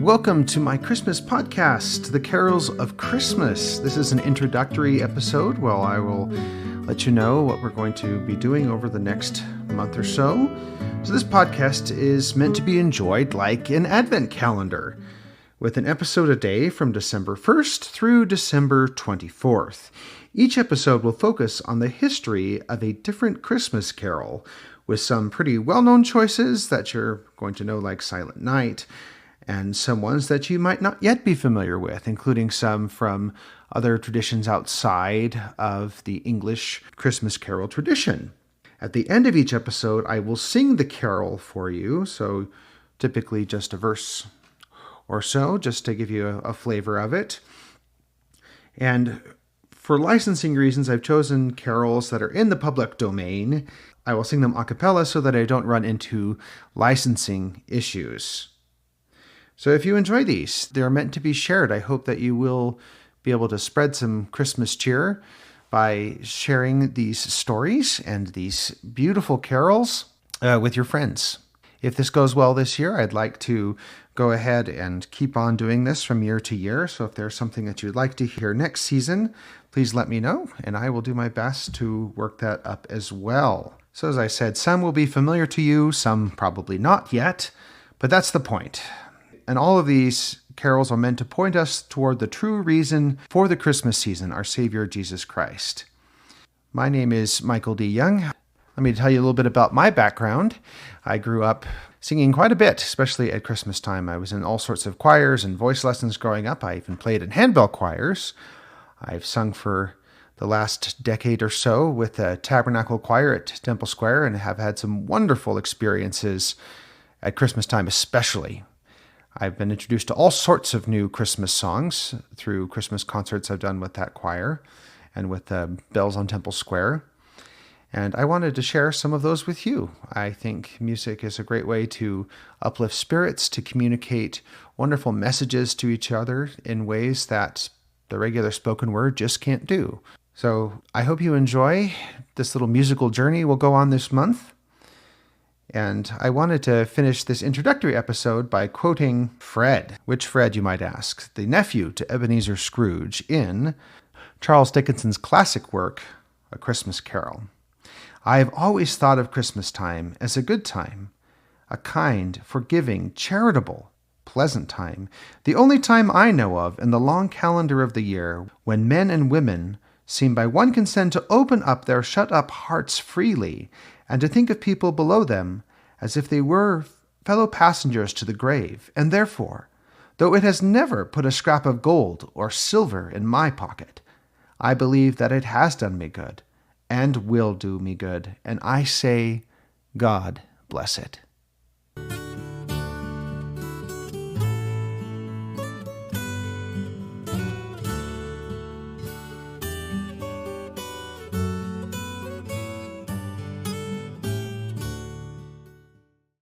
Welcome to my Christmas podcast, The Carols of Christmas. This is an introductory episode where I will let you know what we're going to be doing over the next month or so. So this podcast is meant to be enjoyed like an Advent calendar, with an episode a day from December 1st through December 24th. Each episode will focus on the history of a different Christmas carol, with some pretty well-known choices that you're going to know, like Silent Night, and some ones that you might not yet be familiar with, including some from other traditions outside of the English Christmas carol tradition. At the end of each episode, I will sing the carol for you, so typically just a verse or so, just to give you a flavor of it. And for licensing reasons, I've chosen carols that are in the public domain. I will sing them a cappella so that I don't run into licensing issues. So if you enjoy these, they're meant to be shared. I hope that you will be able to spread some Christmas cheer by sharing these stories and these beautiful carols with your friends. If this goes well this year, I'd like to go ahead and keep on doing this from year to year. So if there's something that you'd like to hear next season, please let me know, and I will do my best to work that up as well. So as I said, some will be familiar to you, some probably not yet, but that's the point. And all of these carols are meant to point us toward the true reason for the Christmas season, our Savior, Jesus Christ. My name is Michael D. Young. Let me tell you a little bit about my background. I grew up singing quite a bit, especially at Christmas time. I was in all sorts of choirs and voice lessons growing up. I even played in handbell choirs. I've sung for the last decade or so with the Tabernacle Choir at Temple Square and have had some wonderful experiences at Christmas time especially. I've been introduced to all sorts of new Christmas songs through Christmas concerts I've done with that choir and with Bells on Temple Square. And I wanted to share some of those with you. I think music is a great way to uplift spirits, to communicate wonderful messages to each other in ways that the regular spoken word just can't do. So I hope you enjoy this little musical journey we'll go on this month. And I wanted to finish this introductory episode by quoting Fred. Which Fred, you might ask? The nephew to Ebenezer Scrooge in Charles Dickens's classic work, A Christmas Carol. I have always thought of Christmas time as a good time, a kind, forgiving, charitable, pleasant time, the only time I know of in the long calendar of the year when men and women seem by one consent to open up their shut-up hearts freely and to think of people below them as if they were fellow passengers to the grave, and therefore, though it has never put a scrap of gold or silver in my pocket, I believe that it has done me good, and will do me good, and I say, God bless it.